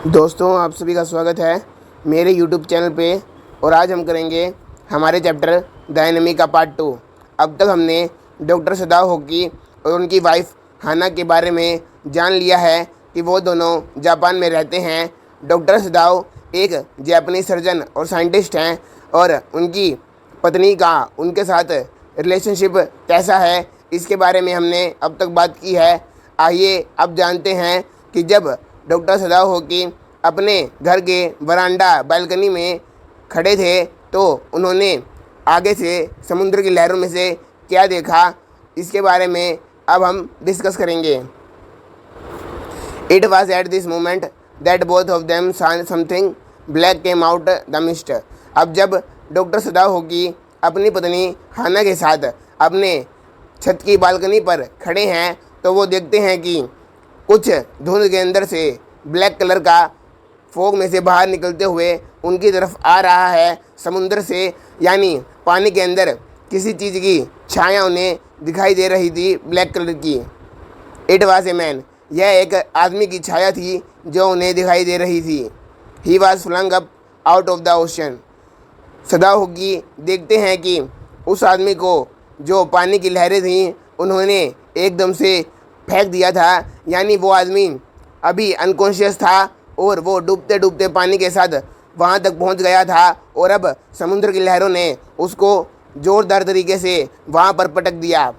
दोस्तों, आप सभी का स्वागत है मेरे YouTube चैनल पे। और आज हम करेंगे हमारे चैप्टर द एनिमी का पार्ट 2। अब तक हमने डॉक्टर सदाओ होकी और उनकी वाइफ हाना के बारे में जान लिया है कि वो दोनों जापान में रहते हैं। डॉक्टर सदाओ एक जापानी सर्जन और साइंटिस्ट हैं और उनकी पत्नी का उनके साथ रिलेशनशिप कैसा है, इसके बारे में हमने अब तक बात की है। आइए अब जानते हैं कि जब डॉक्टर सदाओ होकी अपने घर के वरांडा बालकनी में खड़े थे तो उन्होंने आगे से समुद्र की लहरों में से क्या देखा, इसके बारे में अब हम डिस्कस करेंगे। It was at this moment that both of them saw something black came out the mist. अब जब डॉक्टर सदाओ होकी अपनी पत्नी हाना के साथ अपने छत की बालकनी पर खड़े हैं तो वो देखते हैं कि कुछ धुंध के अंदर से ब्लैक कलर का फोग में से बाहर निकलते हुए उनकी तरफ आ रहा है समुद्र से, यानी पानी के अंदर किसी चीज़ की छाया उन्हें दिखाई दे रही थी ब्लैक कलर की। इट वाज ए मैन, यह एक आदमी की छाया थी जो उन्हें दिखाई दे रही थी। He was flung up out of the ocean. Sadao होकी देखते हैं कि उस आदमी को जो पानी की लहरें थीं उन्होंने एकदम से फेंक दिया था, यानी वो आदमी अभी अनकॉन्शियस था और वो डूबते डूबते पानी के साथ वहाँ तक पहुँच गया था और अब समुद्र की लहरों ने उसको ज़ोरदार तरीके से वहाँ पर पटक दिया।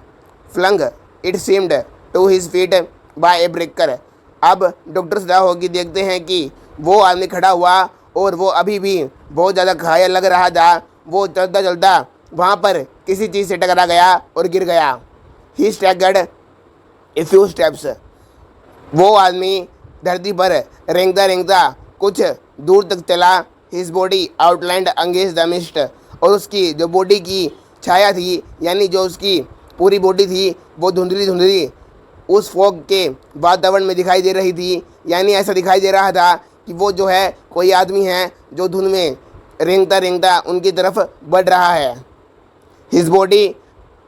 Flung it seemed to his feet by a breaker. अब डॉक्टर सदाओ होकी देखते हैं कि वो आदमी खड़ा हुआ और वो अभी भी बहुत ज़्यादा घायल लग रहा था। वो चलता चलता वहाँ पर किसी चीज़ से टकरा गया और गिर गया। ही स्टैगर्ड ए फ्यू स्टेप्स। वो आदमी धरती पर रेंगता रेंगता कुछ दूर तक चला। His body outlined against the mist. और उसकी जो बॉडी की छाया थी, यानी जो उसकी पूरी बॉडी थी, वो धुंधली धुंधली उस फॉग के वातावरण में दिखाई दे रही थी। यानी ऐसा दिखाई दे रहा था कि वो जो है कोई आदमी है जो धुंध में रेंगता रेंगता उनकी तरफ बढ़ रहा है। His body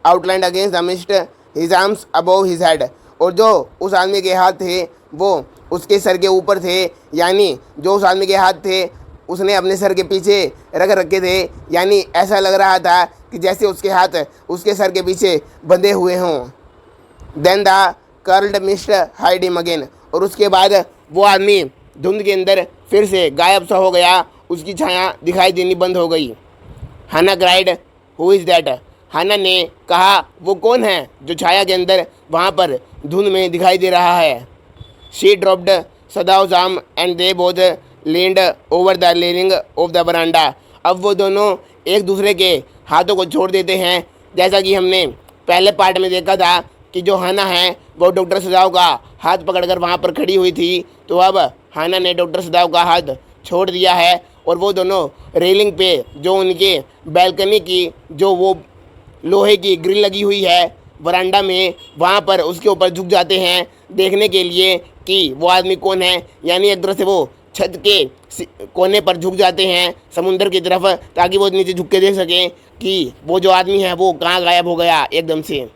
outlined against the mist, his arms above his head. और जो उस आदमी के हाथ थे वो उसके सर के ऊपर थे, यानी जो उस आदमी के हाथ थे उसने अपने सर के पीछे रख रखे थे। यानी ऐसा लग रहा था कि जैसे उसके हाथ उसके सर के पीछे बंधे हुए हों। Then the curled mist hide him again. और उसके बाद वो आदमी धुंध के अंदर फिर से गायब सा हो गया, उसकी छाया दिखाई देनी बंद हो गई। हाना क्राइड, हु इज़ दैट? हाना ने कहा, वो कौन है जो छाया के अंदर वहाँ पर धुंध में दिखाई दे रहा है? She dropped Sadao's arm and they both leaned over the railing of the veranda। अब वो दोनों एक दूसरे के हाथों को छोड़ देते हैं। जैसा कि हमने पहले पार्ट में देखा था कि जो हाना है वो डॉक्टर सदाओ का हाथ पकड़कर वहाँ पर खड़ी हुई थी, तो अब हाना ने डॉक्टर सदाओ का हाथ छोड़ दिया है और वो दोनों रेलिंग पे जो उनके बैल्कनी की जो वो लोहे की ग्रिल लगी हुई है वरांडा में, वहाँ पर उसके ऊपर झुक जाते हैं देखने के लिए कि वो आदमी कौन है। यानी एक तरह से वो छत के कोने पर झुक जाते हैं समुद्र की तरफ, ताकि वो नीचे झुक के देख सकें कि वो जो आदमी है वो कहाँ गायब हो गया एकदम से।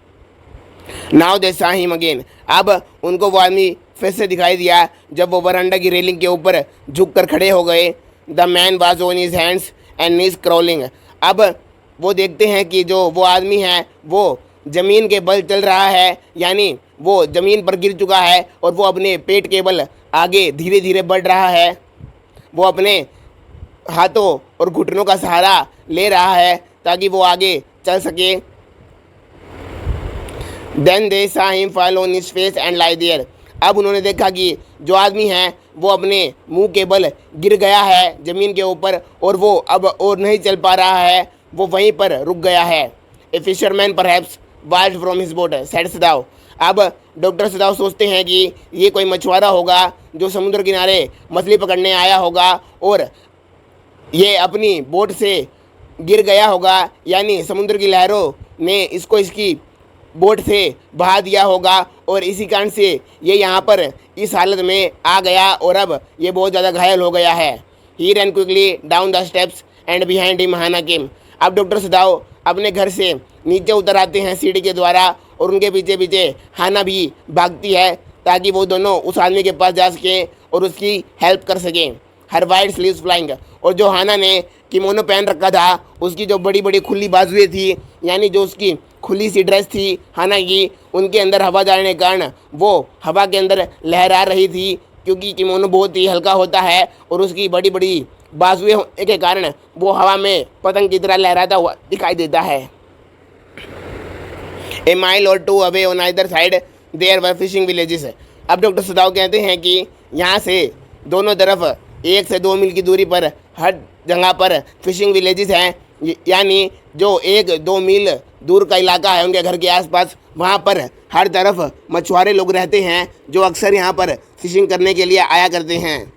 Now they saw him again. अब उनको वो आदमी फिर से दिखाई दिया जब वो वरांडा की रेलिंग के ऊपर झुक कर खड़े हो गए। The man was on his hands and knees crawling. अब वो देखते हैं कि जो वो आदमी है वो ज़मीन के बल चल रहा है, यानी वो ज़मीन पर गिर चुका है और वो अपने पेट के बल आगे धीरे धीरे बढ़ रहा है। वो अपने हाथों और घुटनों का सहारा ले रहा है ताकि वो आगे चल सके। Then they saw him fall on his face and lie there. अब उन्होंने देखा कि जो आदमी है वो अपने मुंह के बल गिर गया है ज़मीन के ऊपर और वो अब और नहीं चल पा रहा है, वो वहीं पर रुक गया है। A fisherman perhaps wild from his boat said Sadao. अब डॉक्टर सदाओ सोचते हैं कि ये कोई मछुआरा होगा जो समुद्र किनारे मछली पकड़ने आया होगा और ये अपनी बोट से गिर गया होगा, यानी समुद्र की लहरों ने इसको इसकी बोट से बहा दिया होगा और इसी कारण से ये यहाँ पर इस हालत में आ गया और अब ये बहुत ज़्यादा घायल हो गया है। He run quickly down the steps and behind him Hana came. अब डॉक्टर सदाओ अपने घर से नीचे उतर आते हैं सीढ़ी के द्वारा और उनके पीछे पीछे हाना भी भागती है ताकि वो दोनों उस आदमी के पास जा सकें और उसकी हेल्प कर सकें। हर वाइड स्लीव्स फ्लाइंग, और जो हाना ने किमोनो पहन रखा था उसकी जो बड़ी बड़ी खुली बाजुएं थी, यानी जो उसकी खुली सी ड्रेस थी हाना की, उनके अंदर हवा जाने के कारण वो हवा के अंदर लहरा रही थी, क्योंकि किमोनो बहुत ही हल्का होता है और उसकी बड़ी बड़ी बाजुएं होने के कारण वो हवा में पतंग की तरह लहराता हुआ दिखाई देता है। ए माइल और 2 away on either side there were fishing villages. अब डॉक्टर सदाव कहते हैं कि यहाँ से दोनों तरफ 1 से 2 मील की दूरी पर हर जगह पर फिशिंग विलेजेस हैं, यानी जो 1-2 मील दूर का इलाका है उनके घर के आसपास, वहाँ पर हर तरफ मछुआरे लोग रहते हैं जो अक्सर यहाँ पर फिशिंग करने के लिए आया करते हैं।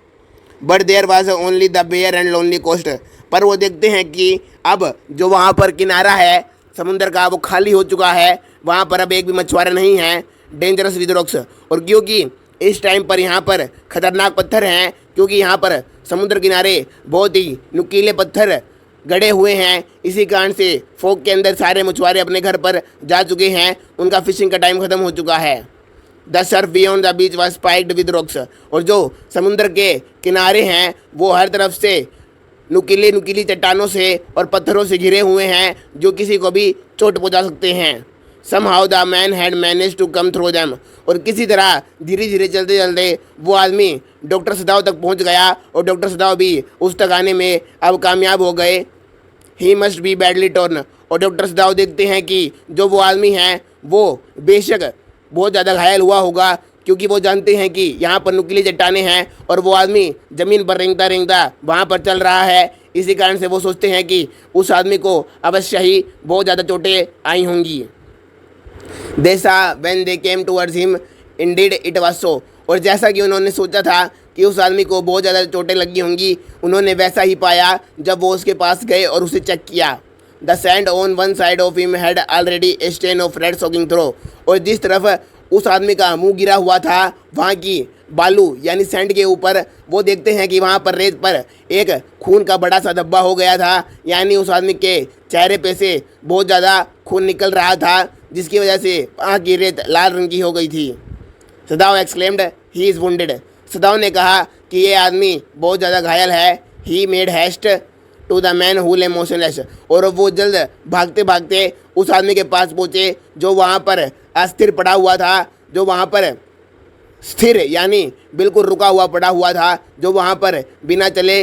But there was only the bare and lonely coast. पर वो देखते हैं कि अब जो वहाँ पर किनारा है समुद्र का वो खाली हो चुका है, वहाँ पर अब एक भी मछुआरा नहीं है। डेंजरस विद रॉक्स, और क्योंकि इस टाइम पर यहाँ पर खतरनाक पत्थर हैं, क्योंकि यहाँ पर समुद्र किनारे बहुत ही नुकीले पत्थर गड़े हुए हैं, इसी कारण से फोक के अंदर सारे मछुआरे अपने घर पर जा चुके हैं, उनका फिशिंग का टाइम ख़त्म हो चुका है। The Surf beyond the beach was spiked with rocks, और जो समुद्र के किनारे हैं वो हर तरफ से नुकीली नुकीली चट्टानों से और पत्थरों से घिरे हुए हैं जो किसी को भी चोट पहुंचा सकते हैं। Somehow the man had managed to come through them, और किसी तरह धीरे धीरे चलते चलते वो आदमी डॉक्टर सदाव तक पहुंच गया और डॉक्टर सदाव भी उस तक आने में अब कामयाब हो गए। He must be badly torn, और डॉक्टर सदाव देखते हैं कि जो वो आदमी है वो बेशक बहुत ज़्यादा घायल हुआ होगा, क्योंकि वो जानते हैं कि यहाँ पर नुकीली चट्टानें हैं और वो आदमी ज़मीन पर रेंगता रेंगता वहाँ पर चल रहा है, इसी कारण से वो सोचते हैं कि उस आदमी को अवश्य ही बहुत ज़्यादा चोटें आई होंगी। They saw when they came towards him, indeed it was so, और जैसा कि उन्होंने सोचा था कि उस आदमी को बहुत ज़्यादा चोटें लगी होंगी, उन्होंने वैसा ही पाया जब वो उसके पास गए और उसे चेक किया। The sand on one side of him had already a stain of red soaking through, और जिस तरफ उस आदमी का मुंह गिरा हुआ था वहाँ की बालू यानी सैंड के ऊपर वो देखते हैं कि वहाँ पर रेत पर एक खून का बड़ा सा धब्बा हो गया था, यानी उस आदमी के चेहरे पे से बहुत ज़्यादा खून निकल रहा था, जिसकी वजह से वहाँ की रेत लाल रंग की हो गई थी। Sadao exclaimed, he is wounded. Sadao ने कहा कि ये आदमी बहुत ज़्यादा घायल है। He made haste to the man who lay motionless, और वो जल्द भागते भागते उस आदमी के पास पहुँचे जो वहाँ पर अस्थिर पड़ा हुआ था, जो वहाँ पर स्थिर यानी बिल्कुल रुका हुआ पड़ा हुआ था, जो वहाँ पर बिना चले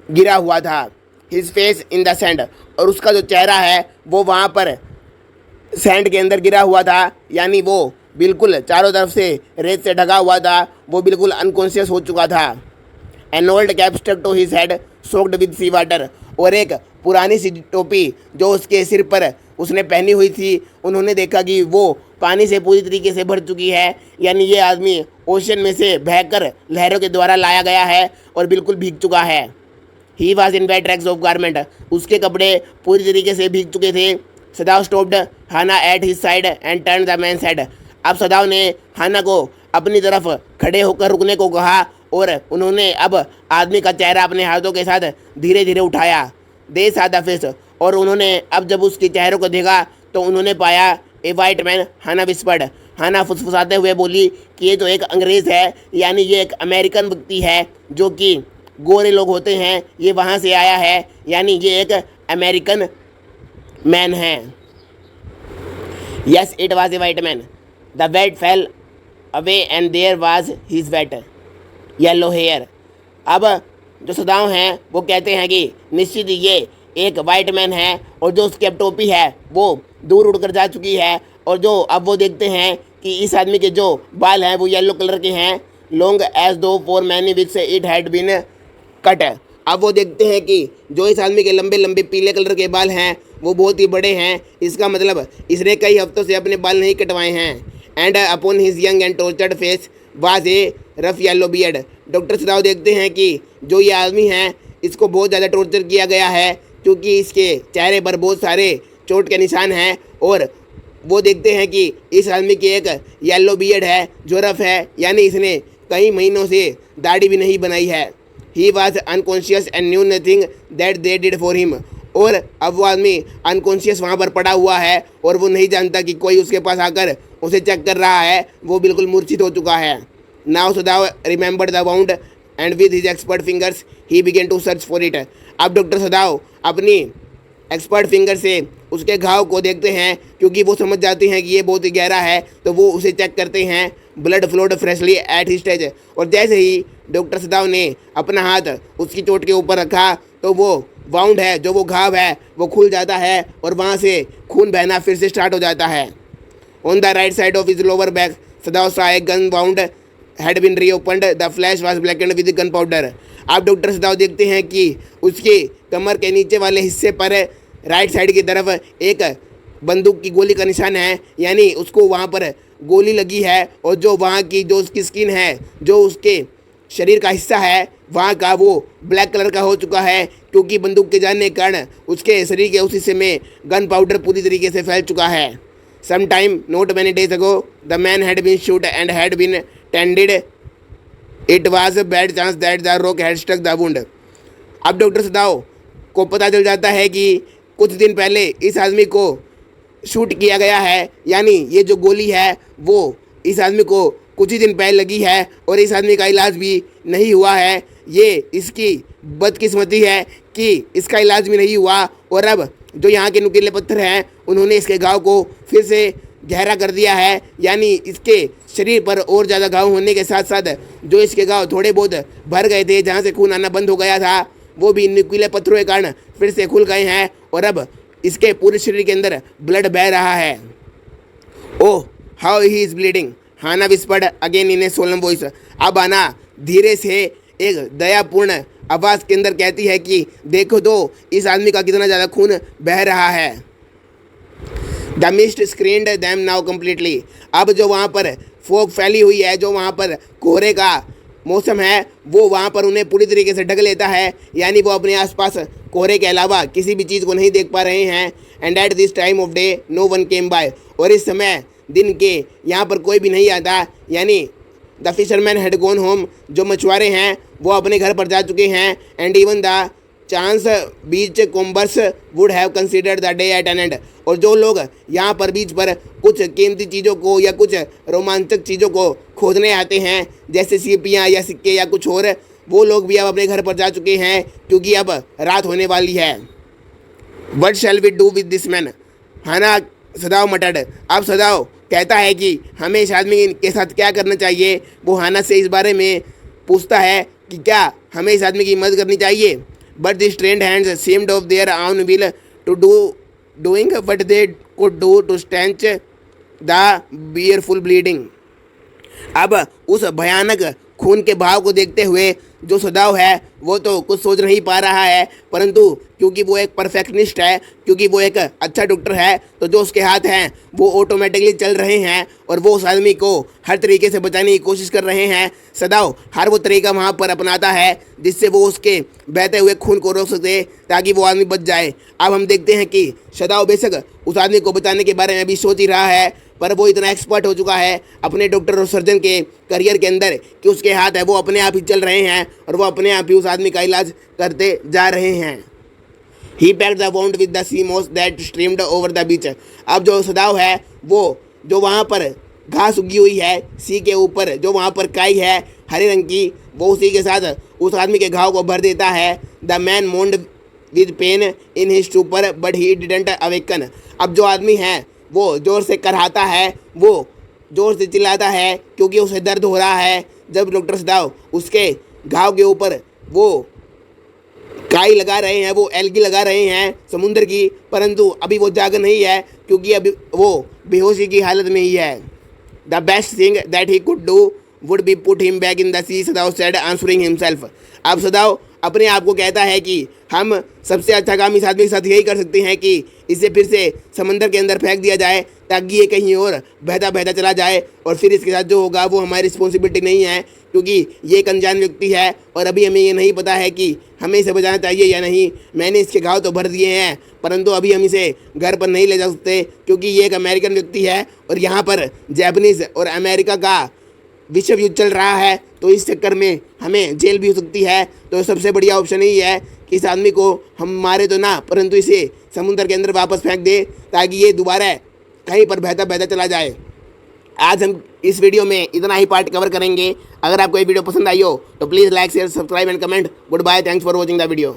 गिरा हुआ था। His face in the sand, और उसका जो चेहरा है वो वहाँ पर सैंड के अंदर गिरा हुआ था, यानी वो बिल्कुल चारों तरफ से रेत से ढका हुआ था, वो बिल्कुल अनकॉन्शियस हो चुका था। An old cap stuck to his head soaked with sea water, और एक पुरानी सी टोपी जो उसके सिर पर उसने पहनी हुई थी, उन्होंने देखा कि वो पानी से पूरी तरीके से भर चुकी है, यानी ये आदमी ओशन में से बहकर लहरों के द्वारा लाया गया है और बिल्कुल भीग चुका है। He was in wet rags of garment, उसके कपड़े पूरी तरीके से भीग चुके थे। Sadao stopped Hana at his side and turn the man side, अब सदाव ने हाना को अपनी तरफ खड़े होकर रुकने को कहा और उन्होंने अब आदमी का चेहरा अपने हाथों के साथ धीरे धीरे उठाया। दे सा द फेस, और उन्होंने अब जब उसके चेहरे को देखा तो उन्होंने पाया ए वाइट मैन, हाना विस्पर्ड। हाना फुसफुसाते हुए बोली कि ये तो एक अंग्रेज़ है, यानी ये एक अमेरिकन व्यक्ति है जो कि गोरे लोग होते हैं, ये वहाँ से आया है, यानी ये एक अमेरिकन मैन है। Yes it was a white man, the wet fell away and there was his wet yellow hair. अब जो सदाव हैं वो कहते हैं कि निश्चित ही ये एक वाइट मैन है, और जो उसकी अब टोपी है वो दूर उड़कर जा चुकी है, और जो अब वो देखते हैं कि इस आदमी के जो बाल हैं वो येलो कलर के हैं, long as though for many which it had been cut. अब वो देखते हैं कि जो इस आदमी के लंबे लंबे पीले कलर के बाल हैं वो बहुत ही बड़े हैं, इसका मतलब इसने कई हफ्तों से अपने बाल नहीं कटवाए हैं। And upon his young and tortured face was a rough yellow beard, doctor Sadao देखते हैं कि जो ये आदमी है इसको बहुत ज़्यादा टॉर्चर किया गया है, क्योंकि इसके चेहरे पर बहुत सारे चोट के निशान हैं, और वो देखते हैं कि इस आदमी की एक येलो बियर्ड है जो रफ है, यानी इसने कई महीनों से दाढ़ी भी नहीं बनाई है। He was unconscious and knew nothing that they did for him, और अब वो आदमी अनकॉन्शियस वहाँ पर पड़ा हुआ है और वो नहीं जानता कि कोई उसके पास आकर उसे चेक कर रहा है, वो बिल्कुल मूर्छित हो चुका है। Now Sadao remembered the wound and with his expert fingers he began to search for it. अब डॉक्टर सदाव अपनी एक्सपर्ट फिंगर से उसके घाव को देखते हैं, क्योंकि वो समझ जाते हैं कि ये बहुत ही गहरा है, तो वो उसे चेक करते हैं। Blood flowed freshly at his stage, और जैसे ही डॉक्टर सदाव ने अपना हाथ उसकी चोट के ऊपर रखा तो वो वाउंड है, जो वो घाव है, वो खुल जाता है और वहाँ से खून बहना फिर से स्टार्ट हो जाता है। On the right side of his lower back Sadao saw a gun wound had been reopened, the flash was blackened with gunpowder. आप डॉक्टर सदाव देखते हैं कि उसके कमर के नीचे वाले हिस्से पर राइट साइड की तरफ एक बंदूक की गोली का निशान है, यानी उसको वहाँ पर गोली लगी है, और जो वहाँ की जो उसकी स्किन है, जो उसके शरीर का हिस्सा है वहाँ का, वो ब्लैक कलर का हो चुका है, क्योंकि बंदूक के जाने के कारण उसके शरीर के उस हिस्से में गन पाउडर पूरी तरीके से फैल चुका है। Some time not many days ago the man had been shot and had been tended, it was bad chance that the rock had struck the wound. अब डॉक्टर सदाव को पता चल जाता है कि कुछ दिन पहले इस आदमी को शूट किया गया है, यानी ये जो गोली है वो इस आदमी को कुछ ही दिन पहले लगी है, और इस आदमी का इलाज भी नहीं हुआ है। ये इसकी बदकिस्मती है कि इसका इलाज भी नहीं हुआ, और अब जो यहाँ के नुकीले पत्थर हैं उन्होंने इसके घाव को फिर से गहरा कर दिया है, यानी इसके शरीर पर और ज़्यादा घाव होने के साथ साथ जो इसके घाव थोड़े बहुत भर गए थे, जहाँ से खून आना बंद हो गया था, वो भी नुकीले पत्थरों के कारण फिर से खुल गए हैं, और अब इसके पूरे शरीर के अंदर ब्लड बह रहा है। Oh how he is bleeding, Hana whispered again in a solemn voice. अब हाना धीरे से एक दयापूर्ण आवाज़ के अंदर कहती है कि देखो तो इस आदमी का कितना ज़्यादा खून बह रहा है। The mist screened them now completely. अब जो वहाँ पर फोग फैली हुई है, जो वहाँ पर कोहरे का मौसम है, वो वहाँ पर उन्हें पूरी तरीके से ढक लेता है, यानी वो अपने आसपास कोहरे के अलावा किसी भी चीज़ को नहीं देख पा रहे हैं। And at this time of day no one came by, और इस समय दिन के यहाँ पर कोई भी नहीं आता, यानी the fisherman had gone home, जो मछुआरे हैं वो अपने घर पर जा चुके हैं। And even the chance beachcombers would have considered the day at an end, और जो लोग यहाँ पर बीच पर कुछ कीमती चीज़ों को या कुछ रोमांचक चीज़ों को खोजने आते हैं, जैसे सीपियाँ या सिक्के या कुछ और, वो लोग भी अब अपने घर पर जा चुके हैं, क्योंकि अब रात होने वाली है। What shall we do with this man, Hana Sadao muttered. अब सदाव कहता है कि हमें इस आदमी के साथ क्या करना चाहिए। वो हाना से इस बारे में पूछता है कि क्या हमें इस आदमी की मदद करनी चाहिए। But this trained hands seemed of their own will to doing what they could do to staunch the fearful bleeding. अब उस भयानक खून के भाव को देखते हुए जो सदाव है वो तो कुछ सोच नहीं पा रहा है, परंतु क्योंकि वो एक परफेक्शनिस्ट है, क्योंकि वो एक अच्छा डॉक्टर है, तो जो उसके हाथ हैं वो ऑटोमेटिकली चल रहे हैं और वो उस आदमी को हर तरीके से बचाने की कोशिश कर रहे हैं। सदाव हर वो तरीका वहाँ पर अपनाता है जिससे वो उसके बहते हुए खून को रोक सके, ताकि वो आदमी बच जाए। अब हम देखते हैं कि सदाव बेशक उस आदमी को बचाने के बारे में भी सोच ही रहा है, पर वो इतना एक्सपर्ट हो चुका है अपने डॉक्टर और सर्जन के करियर के अंदर कि उसके हाथ है वो अपने आप ही चल रहे हैं और वो अपने आप ही उस आदमी का इलाज करते जा रहे हैं। He packed the wound with the sea moss that streamed over the beach. अब जो सदाव है वो जो वहाँ पर घास उगी हुई है सी के ऊपर, जो वहाँ पर काई है हरे रंग की, वो उसी के साथ उस आदमी के घाव को भर देता है। The man moaned with pain in his stupor but he didn't awaken. अब जो आदमी है वो ज़ोर से कराहता है, वो ज़ोर से चिल्लाता है क्योंकि उसे दर्द हो रहा है। जब डॉक्टर सदाव उसके घाव के ऊपर वो काई लगा रहे हैं, वो एल्गी लगा रहे हैं समुद्र की, परंतु अभी वो जाग नहीं है क्योंकि अभी वो बेहोशी की हालत में ही है। The best thing that he could do would be put him back in the sea, Sadao said answering himself. अब सदाव अपने आप को कहता है कि हम सबसे अच्छा काम इस आदमी के साथ यही कर सकते हैं कि इसे फिर से समंदर के अंदर फेंक दिया जाए ताकि ये कहीं और बहता बहता चला जाए, और फिर इसके साथ जो होगा वो हमारी रिस्पॉन्सिबिलिटी नहीं है, क्योंकि ये एक अनजान व्यक्ति है और अभी हमें ये नहीं पता है कि हमें इसे बचाना चाहिए या नहीं। मैंने इसके घाव तो भर दिए हैं, परंतु अभी हम इसे घर पर नहीं ले जा सकते क्योंकि ये एक अमेरिकन व्यक्ति है और यहाँ पर जापानीज़ और अमेरिका का विश्व युद्ध चल रहा है, तो इस चक्कर में हमें जेल भी हो सकती है। तो सबसे बढ़िया ऑप्शन यही है कि इस आदमी को हम मारे तो ना, परंतु इसे समुद्र के अंदर वापस फेंक दे ताकि ये दोबारा कहीं पर बहता बहता चला जाए। आज हम इस वीडियो में इतना ही पार्ट कवर करेंगे। अगर आपको ये वीडियो पसंद आई हो तो please like share subscribe and comment. Goodbye, thanks for watching the video.